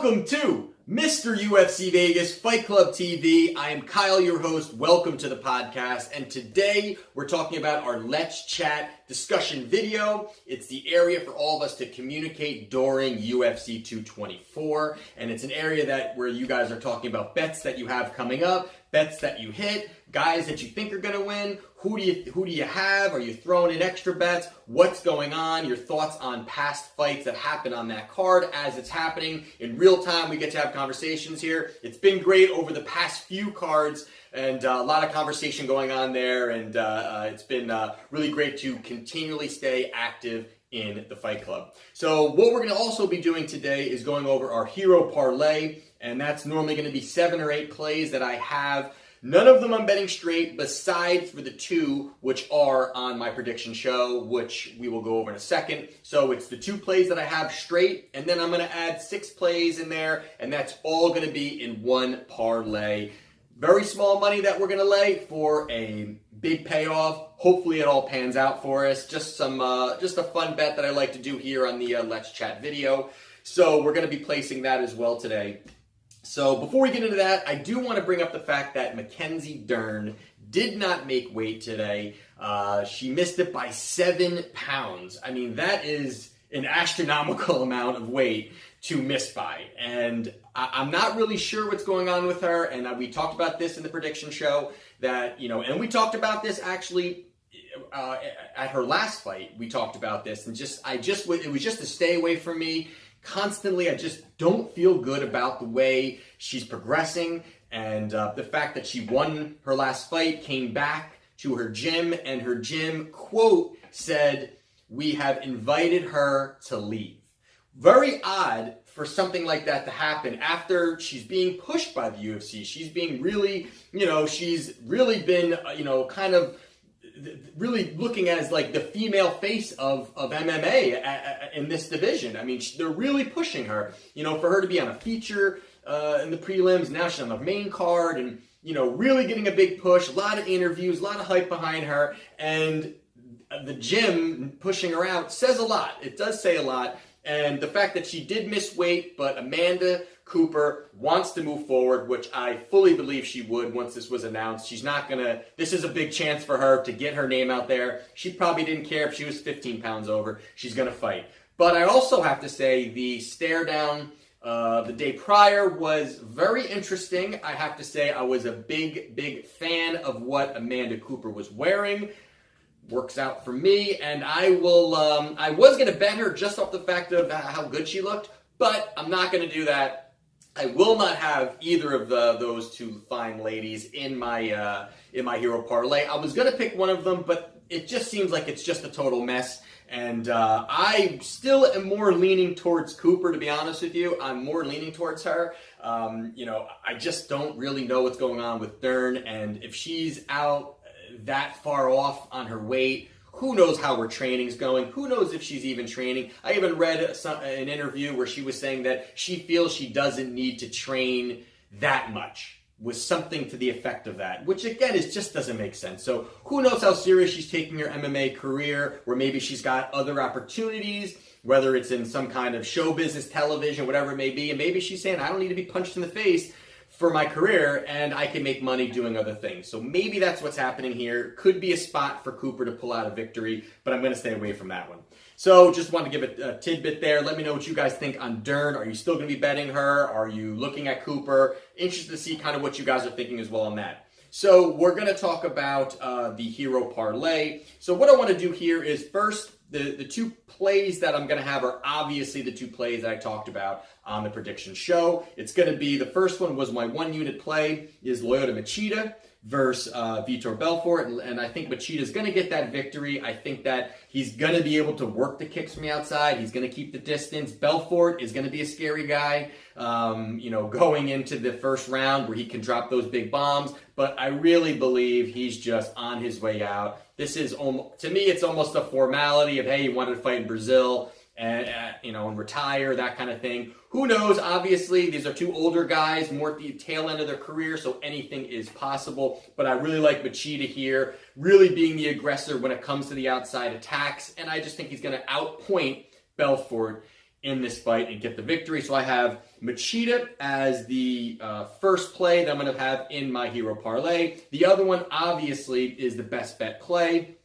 Welcome to Mr. UFC Vegas Fight Club TV. I am Kyle, your host. Welcome to the podcast. And today we're talking about our Let's Chat discussion video. It's the area for all of us to communicate during UFC 224. And it's an area where you guys are talking about bets that you have coming up, bets that you hit, guys that you think are going to win. Who do you have? Are you throwing in extra bets? What's going on? Your thoughts on past fights that happen on that card as it's happening in real time. We get to have conversations here. It's been great over the past few cards and a lot of conversation going on there. And it's been really great to continually stay active in the Fight Club. So what we're going to also be doing today is going over our Hero Parlay. And that's normally going to be 7 or 8 plays that I have. None of them I'm betting straight, besides for the 2 which are on my prediction show, which we will go over in a second. So it's the 2 plays that I have straight, and then I'm going to add 6 plays in there, and that's all going to be in one parlay. Very small money that we're going to lay for a big payoff. Hopefully it all pans out for us. Just a fun bet that I like to do here on the Let's Chat video. So we're going to be placing that as well today. So before we get into that, I do want to bring up the fact that Mackenzie Dern did not make weight today. She missed it by 7 pounds. I mean, that is an astronomical amount of weight to miss by. And I'm not really sure what's going on with her. And we talked about this in the prediction show that, and we talked about this actually at her last fight. We talked about this and it was just a stay away from me. Constantly, I just don't feel good about the way she's progressing, and the fact that she won her last fight, came back to her gym, and her gym, quote, said, "We have invited her to leave." Very odd for something like that to happen after she's being pushed by the UFC. She's being really, she's really been, kind of really looking as like the female face of MMA in this division. I mean, they're really pushing her, for her to be on a feature in the prelims. Now she's on the main card and, really getting a big push, a lot of interviews, a lot of hype behind her. And the gym pushing her out says a lot. It does say a lot. And the fact that she did miss weight, but Amanda Cooper wants to move forward, which I fully believe she would once this was announced. This is a big chance for her to get her name out there. She probably didn't care if she was 15 pounds over. She's going to fight. But I also have to say the stare down the day prior was very interesting. I have to say I was a big fan of what Amanda Cooper was wearing. Works out for me, and I was going to bet her just off the fact of how good she looked, but I'm not going to do that. I will not have either of those 2 fine ladies in my Hero Parlay. I was going to pick one of them, but it just seems like it's just a total mess, and I still am more leaning towards Cooper, to be honest with you. I'm more leaning towards her. I just don't really know what's going on with Dern, and if she's out that far off on her weight, who knows how her training's going? Who knows if she's even training? I even read an interview where she was saying that she feels she doesn't need to train that much, with something to the effect of that, which again, just doesn't make sense. So who knows how serious she's taking her MMA career, or maybe she's got other opportunities, whether it's in some kind of show business, television, whatever it may be, and maybe she's saying, I don't need to be punched in the face for my career, and I can make money doing other things. So maybe that's what's happening here. Could be a spot for Cooper to pull out a victory, but I'm going to stay away from that one. So just wanted to give a tidbit there. Let me know what you guys think on Dern. Are you still going to be betting her? Are you looking at Cooper? Interested to see kind of what you guys are thinking as well on that. So we're going to talk about the Hero Parlay. So what I want to do here is first, the 2 plays that I'm going to have are obviously the 2 plays that I talked about on the prediction show. It's going to be, the first one was my 1-unit play is Lyoto Machida versus Vitor Belfort, and I think Machida's going to get that victory. I think that he's going to be able to work the kicks from the outside. He's going to keep the distance. Belfort is going to be a scary guy, going into the first round where he can drop those big bombs, but I really believe he's just on his way out. This is, to me, it's almost a formality of, hey, you wanted to fight in Brazil, and retire, that kind of thing. Who knows? Obviously, these are 2 older guys, more at the tail end of their career, so anything is possible. But I really like Machida here, really being the aggressor when it comes to the outside attacks, and I just think he's going to outpoint Belfort in this fight and get the victory. So I have Machida as the first play that I'm going to have in my hero parlay. The other one, obviously, is the best bet play,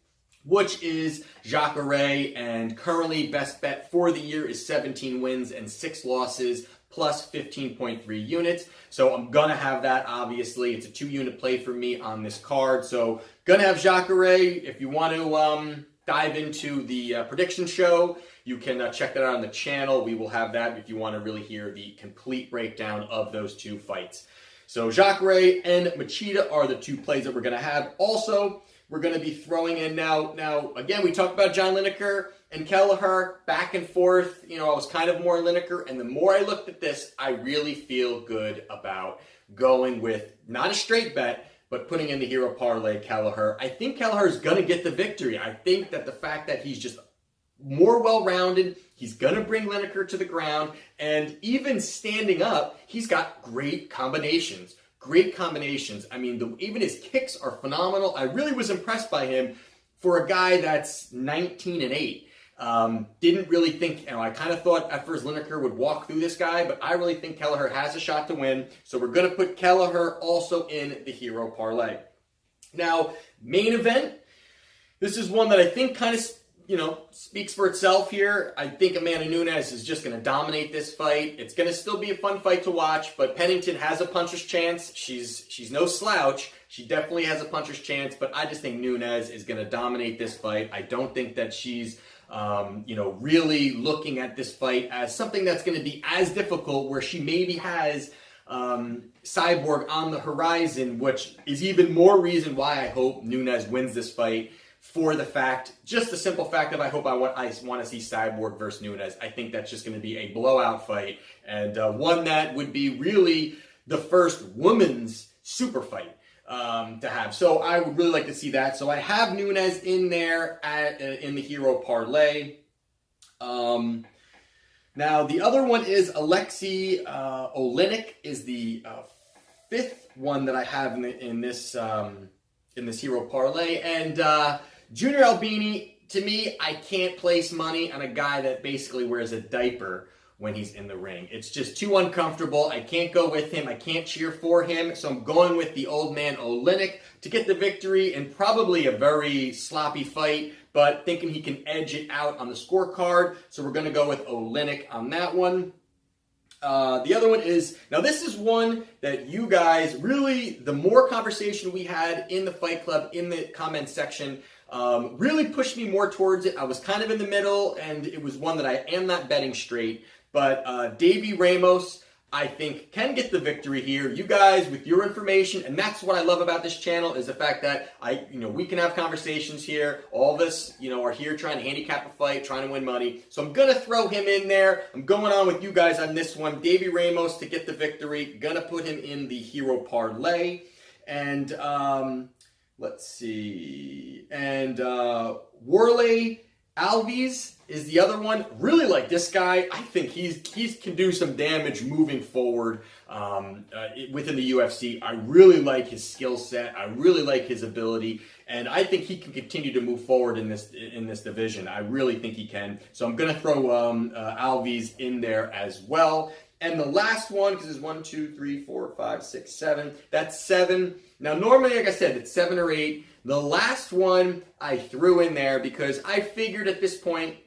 which is Jacare, and currently best bet for the year is 17 wins and 6 losses plus 15.3 units. So I'm gonna have that, obviously. It's a 2-unit play for me on this card. So gonna have Jacare. If you want to dive into the prediction show, you can check that out on the channel. We will have that if you want to really hear the complete breakdown of those 2 fights. So Jacare and Machida are the 2 plays that we're gonna have. Also, we're going to be throwing in now, again, we talked about John Lineker and Kelleher, back and forth. I was kind of more Lineker, and the more I looked at this, I really feel good about going with not a straight bet, but putting in the hero parlay Kelleher. I think Kelleher is going to get the victory. I think that the fact that he's just more well-rounded, he's going to bring Lineker to the ground, and even standing up, he's got great combinations. Great combinations. I mean, even his kicks are phenomenal. I really was impressed by him for a guy that's 19-8. Didn't really think, I kind of thought at first Lineker would walk through this guy, but I really think Kelleher has a shot to win. So we're going to put Kelleher also in the hero parlay. Now, main event. This is one that I think kind of speaks for itself here. I think Amanda Nunes is just going to dominate this fight. It's going to still be a fun fight to watch, but Pennington has a puncher's chance. She's no slouch. She definitely has a puncher's chance, but I just think Nunes is going to dominate this fight. I don't think that she's really looking at this fight as something that's going to be as difficult, where she maybe has Cyborg on the horizon, which is even more reason why I hope Nunes wins this fight. For just the simple fact that I want to see Cyborg versus Nunes. I think that's just going to be a blowout fight, and one that would be really the first women's super fight to have. So I would really like to see that. So I have Nunes in there in the hero parlay. Now the other one is Alexei Oleinik is the 5th one that I have in this hero parlay, and Junior Albini, to me, I can't place money on a guy that basically wears a diaper when he's in the ring. It's just too uncomfortable. I can't go with him. I can't cheer for him. So I'm going with the old man Oleinik to get the victory in probably a very sloppy fight, but thinking he can edge it out on the scorecard. So we're going to go with Oleinik on that one. The other one is, now this is one that you guys really, the more conversation we had in the Fight Club, in the comment section, really pushed me more towards it. I was kind of in the middle, and it was one that I am not betting straight. But Davy Ramos, I think, can get the victory here. You guys, with your information, and that's what I love about this channel, is the fact that we can have conversations here. All of us, are here trying to handicap a fight, trying to win money. So I'm gonna throw him in there. I'm going on with you guys on this one. Davy Ramos to get the victory. Gonna put him in the hero parlay. And let's see. And Warley Alves is the other one. Really like this guy. I think he can do some damage moving forward within the UFC. I really like his skill set. I really like his ability, and I think he can continue to move forward in this division. I really think he can. So I'm going to throw Alves in there as well. And the last one, because it's 1, 2, 3, 4, 5, 6, 7. That's 7. Now, normally, like I said, it's 7 or 8. The last one I threw in there because I figured at this point,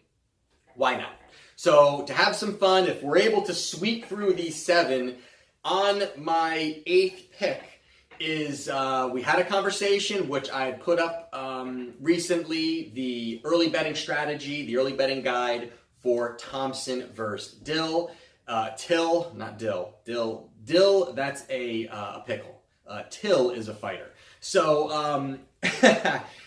why not? So to have some fun, if we're able to sweep through these 7, on my 8th pick is, we had a conversation, which I had put up recently, the early betting strategy, the early betting guide for Thompson versus Dill. Till, not Dill. Dill, that's a pickle. Till is a fighter. So,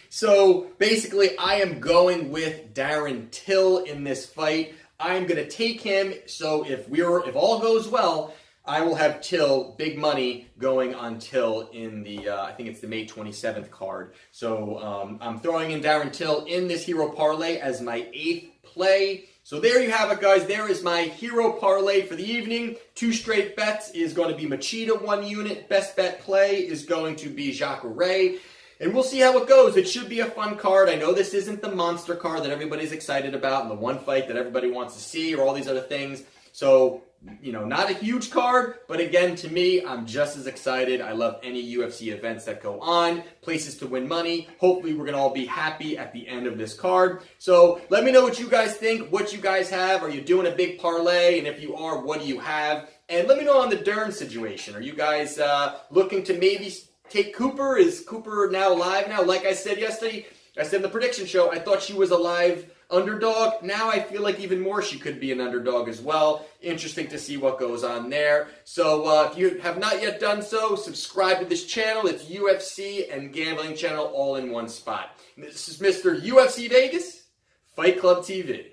so basically I am going with Darren Till in this fight. I'm going to take him. So if all goes well, I will have Till, big money going on Till in the, I think it's the May 27th card. So I'm throwing in Darren Till in this hero parlay as my 8th play. So there you have it, guys. There is my hero parlay for the evening. 2 straight bets is going to be Machida 1 unit. Best bet play is going to be Jacare. And we'll see how it goes. It should be a fun card. I know this isn't the monster card that everybody's excited about and the one fight that everybody wants to see or all these other things. So, not a huge card, but again, to me, I'm just as excited. I love any UFC events that go on, places to win money. Hopefully, we're going to all be happy at the end of this card. So, let me know what you guys think, what you guys have. Are you doing a big parlay? And if you are, what do you have? And let me know on the Dern situation. Are you guys looking to maybe take Cooper? Is Cooper now alive now? Like I said yesterday, I said in the prediction show, I thought she was a live underdog. Now I feel like even more she could be an underdog as well. Interesting to see what goes on there. So if you have not yet done so, subscribe to this channel. It's UFC and gambling channel all in one spot. This is Mr. UFC Vegas, Fight Club TV.